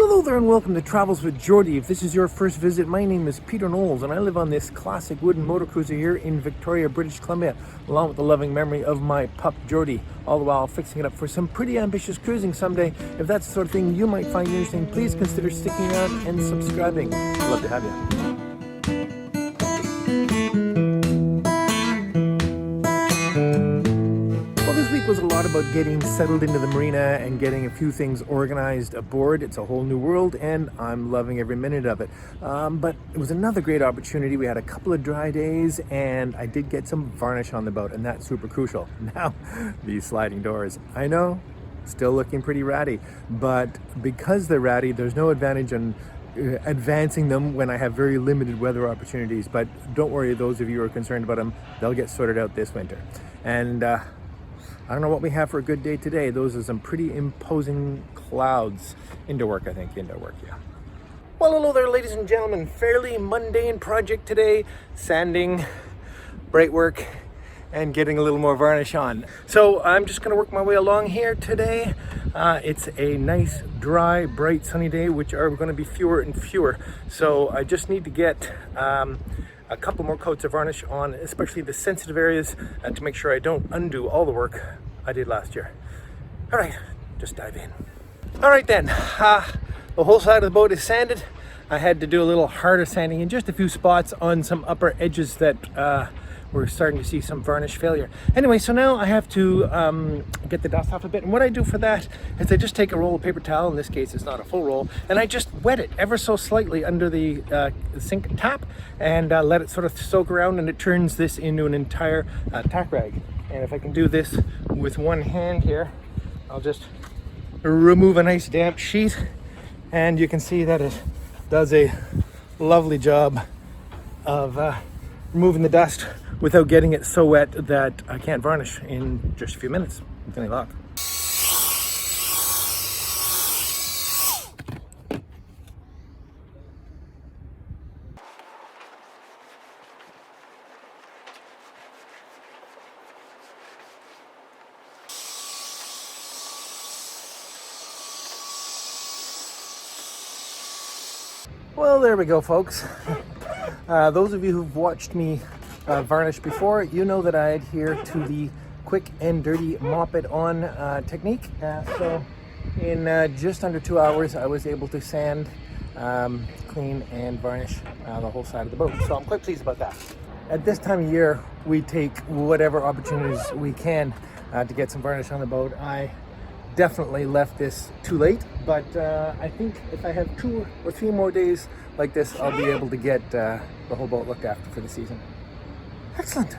Well, hello there and welcome to Travels with Geordie. If this is your first visit, my name is Peter Knowles and I live on this classic wooden motor cruiser here in Victoria, British Columbia, along with the loving memory of my pup Geordie, all the while fixing it up for some pretty ambitious cruising someday. If that's the sort of thing you might find interesting, please consider sticking around and subscribing. I'd love to have you. This week was a lot about getting settled into the marina and getting a few things organized aboard. It's a whole new world and I'm loving every minute of it. But it was another great opportunity. We had a couple of dry days and I did get some varnish on the boat, and that's super crucial. Now, these sliding doors, I know, still looking pretty ratty, but because they're ratty, there's no advantage in advancing them when I have very limited weather opportunities. But don't worry, those of you who are concerned about them, they'll get sorted out this winter. And I don't know what we have for a good day today. Those are some pretty imposing clouds. Indoor work, I think. Indoor work, yeah. Well, hello there, ladies and gentlemen. Fairly mundane project today. Sanding, bright work, and getting a little more varnish on. So I'm just going to work my way along here today. It's a nice, dry, bright, sunny day, which are going to be fewer and fewer. So I just need to get a couple more coats of varnish on, especially the sensitive areas, to make sure I don't undo all the work I did last year. All right, just dive in. All right then, the whole side of the boat is sanded. I had to do a little harder sanding in just a few spots on some upper edges that we're starting to see some varnish failure. Anyway, so now I have to get the dust off a bit. And what I do for that is I just take a roll of paper towel, in this case it's not a full roll, and I just wet it ever so slightly under the sink tap and let it sort of soak around, and it turns this into an entire tack rag. And if I can do this with one hand here, I'll just remove a nice damp sheet, and you can see that it does a lovely job of removing the dust without getting it so wet that I can't varnish in just a few minutes with any luck. Well, there we go, folks. Those of you who've watched me varnish before, you know that I adhere to the quick and dirty mop it on technique. So in just under 2 hours, I was able to sand, clean and varnish the whole side of the boat. So I'm quite pleased about that. At this time of year, we take whatever opportunities we can to get some varnish on the boat. I definitely left this too late, but I think if I have 2 or 3 more days like this, I'll be able to get the whole boat looked after for the season. Excellent.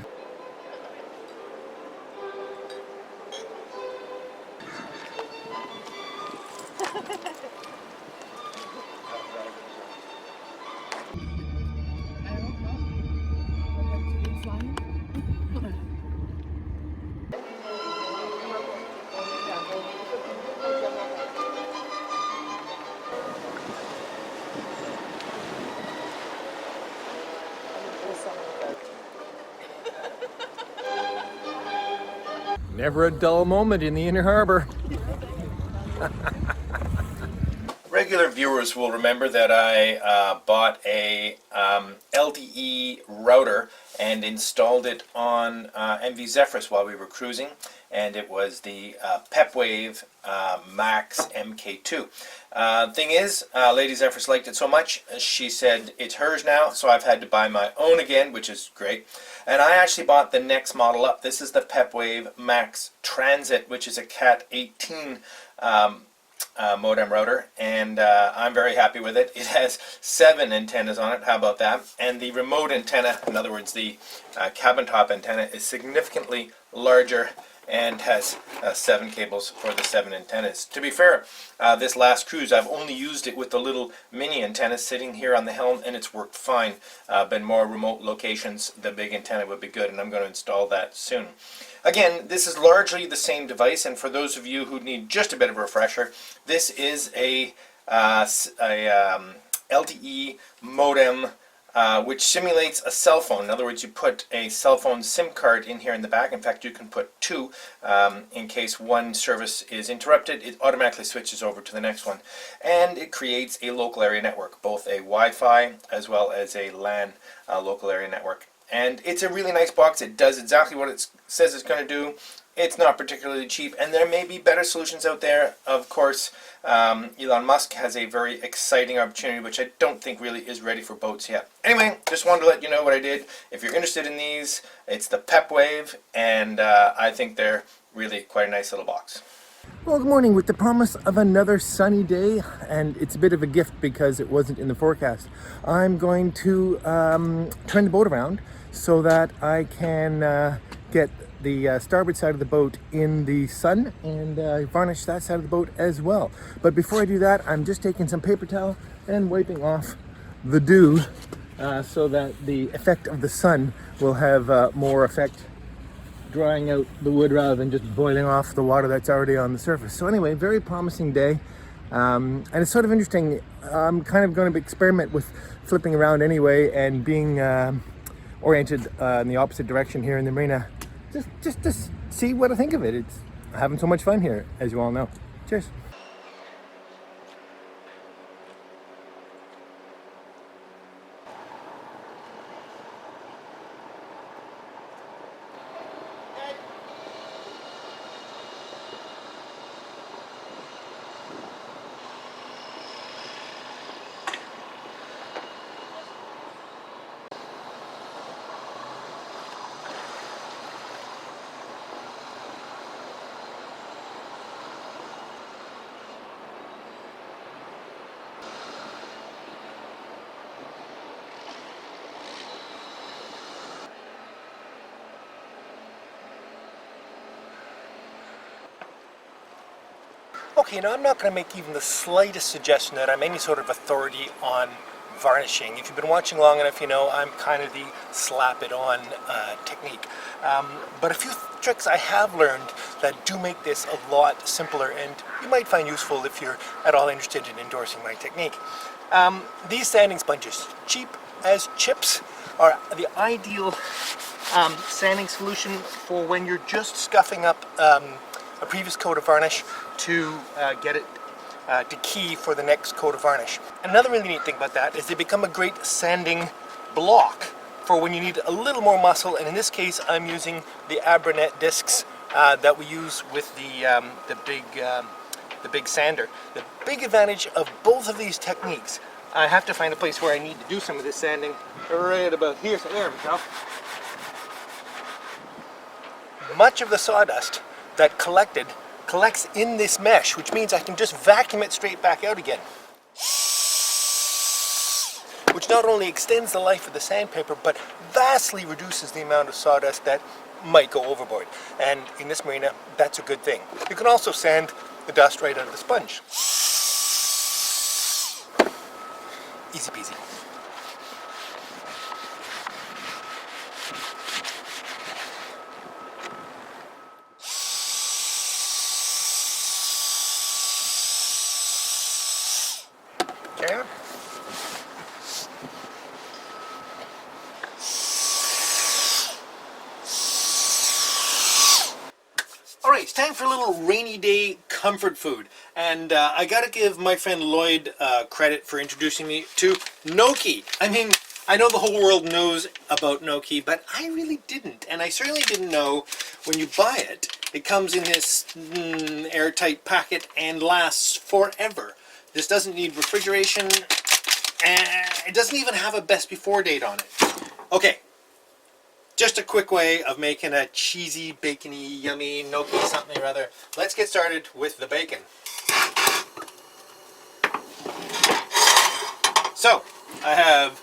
Never a dull moment in the inner harbor. Regular viewers will remember that I bought a LTE router and installed it on MV Zephyrus while we were cruising, and it was the Pepwave Max MK2. Thing is, Lady Zephyrus liked it so much, she said it's hers now, so I've had to buy my own again, which is great. And I actually bought the next model up. This is the Pepwave Max Transit, which is a Cat 18 modem router, and I'm very happy with it. It has 7 antennas on it. How about that? And the remote antenna, in other words the cabin top antenna, is significantly larger and has 7 cables for the 7 antennas. To be fair, this last cruise I've only used it with the little mini antenna sitting here on the helm, and it's worked fine. But in more remote locations the big antenna would be good, and I'm going to install that soon. Again, this is largely the same device, and for those of you who need just a bit of a refresher, this is a LTE modem which simulates a cell phone. In other words, you put a cell phone SIM card in here in the back. In fact, you can put two in case one service is interrupted. It automatically switches over to the next one. And it creates a local area network, both a Wi-Fi as well as a LAN local area network. And it's a really nice box. It does exactly what it says it's going to do. It's not particularly cheap, and there may be better solutions out there. Of course, Elon Musk has a very exciting opportunity, which I don't think really is ready for boats yet. Anyway, just wanted to let you know what I did. If you're interested in these, it's the Pep Wave, and I think they're really quite a nice little box. Well, good morning. With the promise of another sunny day, and it's a bit of a gift because it wasn't in the forecast, I'm going to turn the boat around so that I can get the starboard side of the boat in the sun and varnish that side of the boat as well. But before I do that, I'm just taking some paper towel and wiping off the dew so that the effect of the sun will have more effect drying out the wood rather than just boiling off the water that's already on the surface. So anyway, very promising day. And it's sort of interesting. I'm kind of going to experiment with flipping around anyway and being oriented in the opposite direction here in the marina. Just to see what I think of it. It's having so much fun here, as you all know. Cheers. Okay, now I'm not going to make even the slightest suggestion that I'm any sort of authority on varnishing. If you've been watching long enough, you know I'm kind of the slap it on technique. But a few tricks I have learned that do make this a lot simpler, and you might find useful if you're at all interested in endorsing my technique. These sanding sponges, cheap as chips, are the ideal sanding solution for when you're just scuffing up a previous coat of varnish to get it to key for the next coat of varnish. And another really neat thing about that is they become a great sanding block for when you need a little more muscle, and in this case I'm using the Abranet discs that we use with the big sander. The big advantage of both of these techniques, I have to find a place where I need to do some of this sanding right about here, so there we go. Much of the sawdust that collects in this mesh, which means I can just vacuum it straight back out again. Which not only extends the life of the sandpaper, but vastly reduces the amount of sawdust that might go overboard. And in this marina, that's a good thing. You can also sand the dust right out of the sponge. Easy peasy. Okay. Alright, it's time for a little rainy day comfort food. And I gotta give my friend Lloyd credit for introducing me to gnocchi. I mean, I know the whole world knows about gnocchi, but I really didn't. And I certainly didn't know when you buy it, it comes in this airtight packet and lasts forever. This doesn't need refrigeration, and it doesn't even have a best before date on it. Okay, just a quick way of making a cheesy, bacony, yummy gnocchi something or other. Let's get started with the bacon. So, I have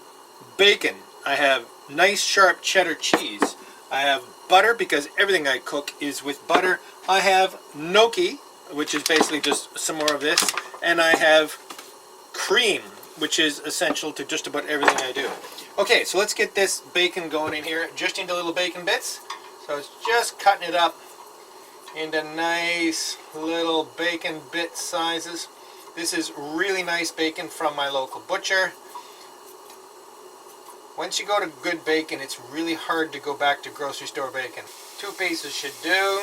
bacon, I have nice sharp cheddar cheese, I have butter because everything I cook is with butter, I have gnocchi, which is basically just some more of this, and I have cream, which is essential to just about everything I do. Okay, so let's get this bacon going in here, just into little bacon bits. So it's just cutting it up into nice little bacon bit sizes. This is really nice bacon from my local butcher. Once you go to good bacon, it's really hard to go back to grocery store bacon. 2 pieces should do.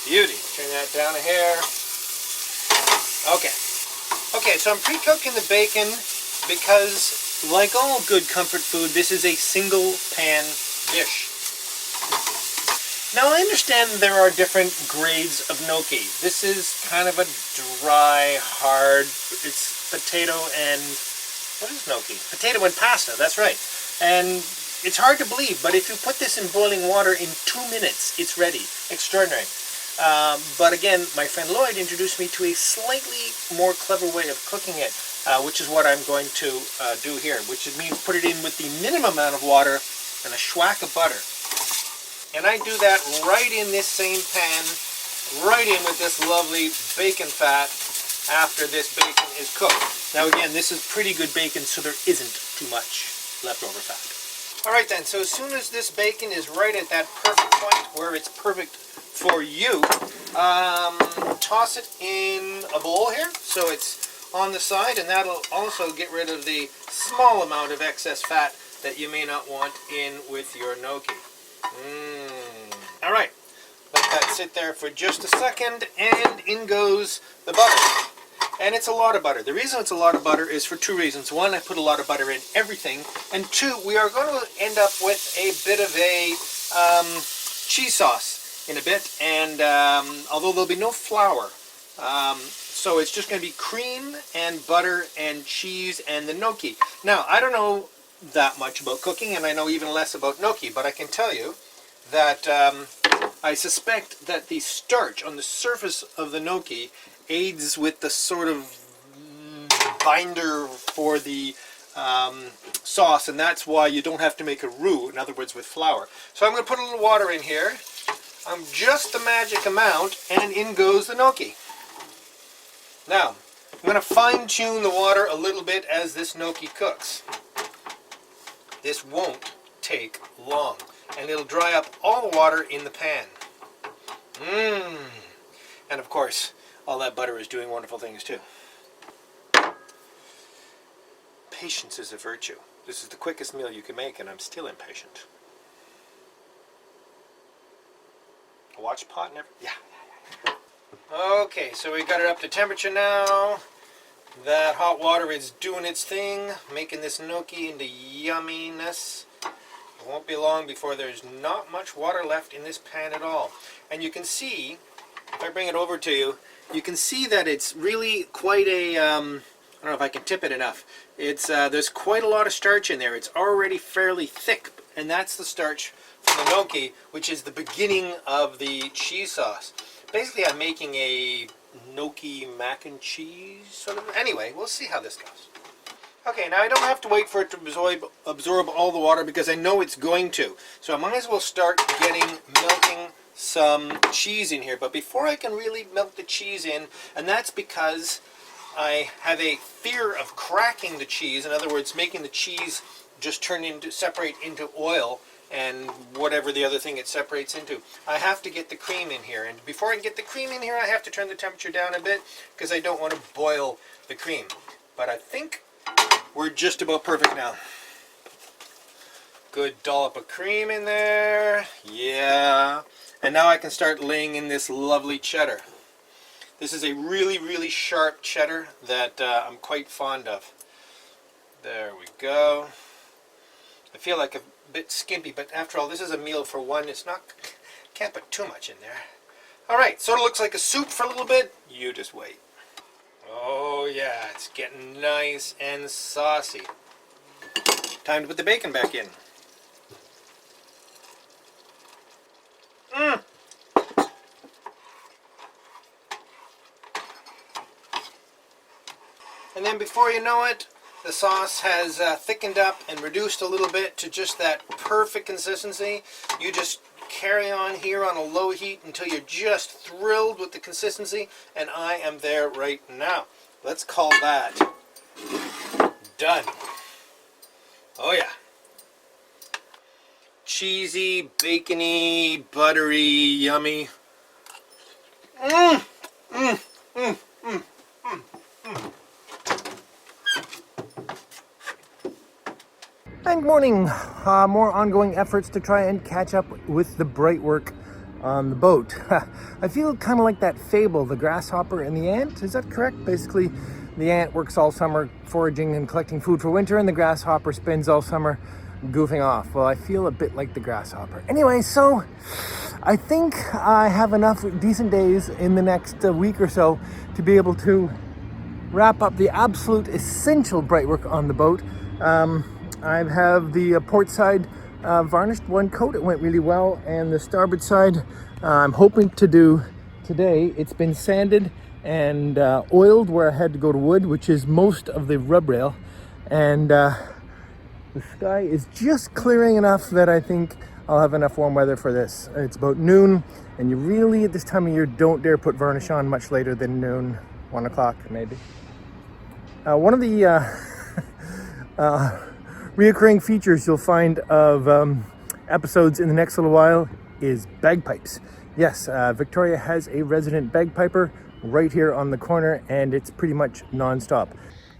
Beauty. Turn that down a hair. Okay. Okay, so I'm pre-cooking the bacon because, like all good comfort food, this is a single pan dish. Now I understand there are different grades of gnocchi. This is kind of a dry, hard, it's potato and, what is gnocchi? Potato and pasta, that's right. And it's hard to believe, but if you put this in boiling water in 2 minutes, it's ready. Extraordinary. But again, my friend Lloyd introduced me to a slightly more clever way of cooking it, which is what I'm going to do here, which means put it in with the minimum amount of water and a schwack of butter. And I do that right in this same pan, right in with this lovely bacon fat after this bacon is cooked. Now again, this is pretty good bacon, so there isn't too much leftover fat. Alright then, so as soon as this bacon is right at that perfect point where it's perfect for you, toss it in a bowl here so it's on the side, and that'll also get rid of the small amount of excess fat that you may not want in with your gnocchi. Alright, let that sit there for just a second, and in goes the butter. And it's a lot of butter. The reason it's a lot of butter is for 2 reasons. One, I put a lot of butter in everything, and 2, we are going to end up with a bit of a cheese sauce in a bit, and although there'll be no flour, so it's just going to be cream and butter and cheese and the gnocchi. Now, I don't know that much about cooking, and I know even less about gnocchi, but I can tell you that I suspect that the starch on the surface of the gnocchi aids with the sort of binder for the sauce, and that's why you don't have to make a roux, in other words with flour. So I'm going to put a little water in here. I'm just the magic amount, and in goes the gnocchi. Now, I'm going to fine-tune the water a little bit as this gnocchi cooks. This won't take long, and it'll dry up all the water in the pan. And of course, all that butter is doing wonderful things too. Patience is a virtue. This is the quickest meal you can make, and I'm still impatient. A watch pot and everything? Yeah. Okay, so we got it up to temperature now. That hot water is doing its thing, making this gnocchi into yumminess. It won't be long before there's not much water left in this pan at all. And you can see, if I bring it over to you, you can see that it's really quite a, I don't know if I can tip it enough. It's there's quite a lot of starch in there. It's already fairly thick, and that's the starch from the gnocchi, which is the beginning of the cheese sauce. Basically, I'm making a gnocchi mac and cheese sort of. Anyway, we'll see how this goes. Okay, now I don't have to wait for it to absorb all the water because I know it's going to. So I might as well start melting some cheese in here. But before I can really melt the cheese in, and that's because I have a fear of cracking the cheese, in other words, making the cheese just separate into oil and whatever the other thing it separates into. I have to get the cream in here, and before I can get the cream in here, I have to turn the temperature down a bit because I don't want to boil the cream. But I think we're just about perfect now. Good dollop of cream in there. Yeah. And now I can start laying in this lovely cheddar. This is a really, really sharp cheddar that I'm quite fond of. There we go. I feel like a bit skimpy, but after all, this is a meal for one. It's not, can't put too much in there. All right, sort of looks like a soup for a little bit. You just wait. Oh yeah, it's getting nice and saucy. Time to put the bacon back in. And then before you know it, the sauce has thickened up and reduced a little bit to just that perfect consistency. You just carry on here on a low heat until you're just thrilled with the consistency, and I am there right now. Let's call that done. Oh yeah. Cheesy, bacony, buttery, yummy. And good morning. More ongoing efforts to try and catch up with the bright work on the boat. I feel kind of like that fable, the grasshopper and the ant. Is that correct? Basically, the ant works all summer foraging and collecting food for winter, and the grasshopper spends all summer goofing off. Well, I feel a bit like the grasshopper. Anyway, so I think I have enough decent days in the next week or so to be able to wrap up the absolute essential bright work on the boat. I have the port side varnished one coat. It went really well, and the starboard side I'm hoping to do today. It's been sanded and oiled where I had to go to wood, which is most of the rub rail, and the sky is just clearing enough that I think I'll have enough warm weather for this. It's about noon, and you really at this time of year don't dare put varnish on much later than noon, 1 o'clock maybe. One of the reoccurring features you'll find of episodes in the next little while is bagpipes. Yes, Victoria has a resident bagpiper right here on the corner, and it's pretty much non-stop.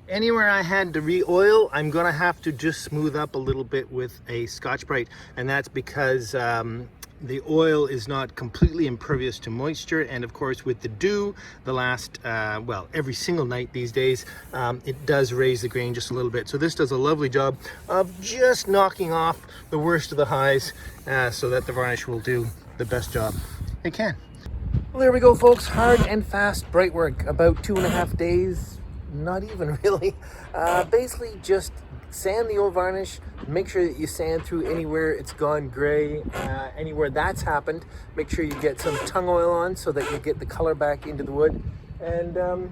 Anywhere I had to re-oil, I'm gonna have to just smooth up a little bit with a Scotch-Brite, and that's because the oil is not completely impervious to moisture, and of course with the dew the last well, every single night these days, it does raise the grain just a little bit. So this does a lovely job of just knocking off the worst of the highs so that the varnish will do the best job it can. Well, there we go, folks. Hard and fast bright work, about 2.5 days, not even really. Basically just sand the old varnish, make sure that you sand through anywhere it's gone gray, anywhere that's happened. Make sure you get some tung oil on so that you get the color back into the wood, and a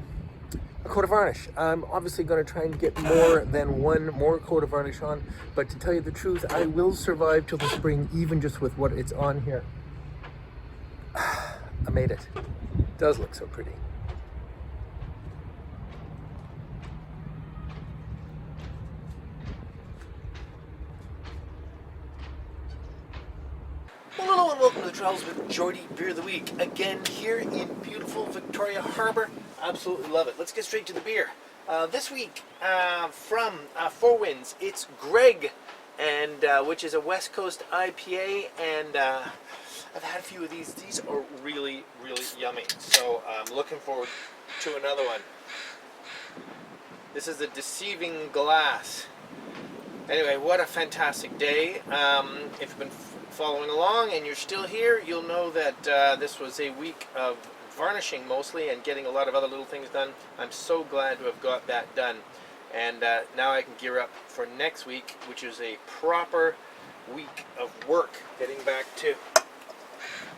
coat of varnish. I'm obviously going to try and get more than one more coat of varnish on, but to tell you the truth, I will survive till the spring even just with what it's on here. I made it. It does look so pretty. Hello and welcome to the Travels with Geordie Beer of the Week. Again here in beautiful Victoria Harbour. Absolutely love it. Let's get straight to the beer. This week from Four Winds, it's Greg, and which is a West Coast IPA, and I've had a few of these. These are really, really yummy. So I'm looking forward to another one. This is a Deceiving Glass. Anyway, what a fantastic day. If you've been following along and you're still here, you'll know that this was a week of varnishing mostly and getting a lot of other little things done. I'm so glad to have got that done, and now I can gear up for next week, which is a proper week of work, getting back to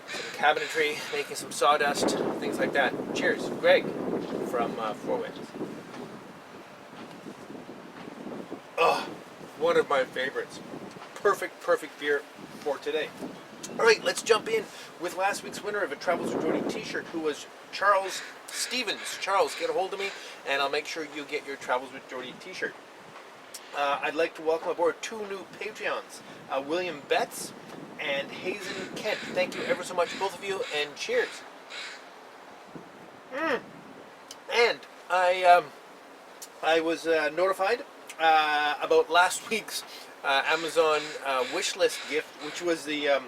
some cabinetry, making some sawdust, things like that. Cheers. Greg from Four Winds. Oh, one of my favorites. Perfect beer for today. All right, let's jump in with last week's winner of a Travels with Geordie t-shirt, who was Charles Stevens. Charles, get a hold of me, and I'll make sure you get your Travels with Geordie t-shirt. I'd like to welcome aboard two new Patreons, William Betts and Hazen Kent. Thank you ever so much, both of you, and cheers. And I was notified about last week's Amazon wish list gift, which was the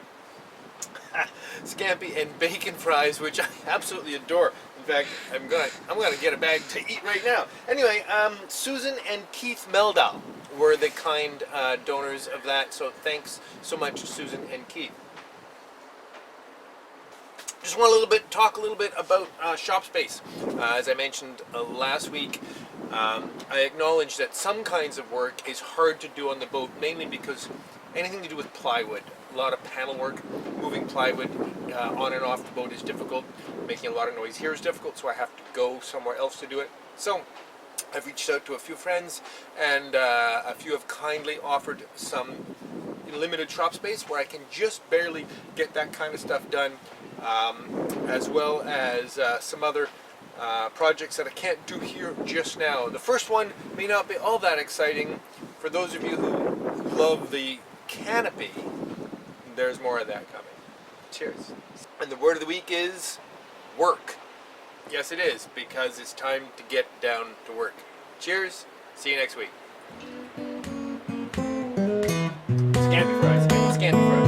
scampi and bacon fries, which I absolutely adore. In fact, I'm gonna get a bag to eat right now. Anyway, Susan and Keith Meldau were the kind donors of that, so thanks so much, Susan and Keith. Just want to talk a little bit about shop space. As I mentioned last week, I acknowledge that some kinds of work is hard to do on the boat, mainly because anything to do with plywood, a lot of panel work, moving plywood on and off the boat is difficult. Making a lot of noise here is difficult, so I have to go somewhere else to do it. So I've reached out to a few friends, and a few have kindly offered some limited shop space where I can just barely get that kind of stuff done, as well as some other projects that I can't do here just now. The first one may not be all that exciting. For those of you who love the canopy, there's more of that coming. Cheers. And the word of the week is work. Yes, it is, because it's time to get down to work. Cheers. See you next week. scan it first.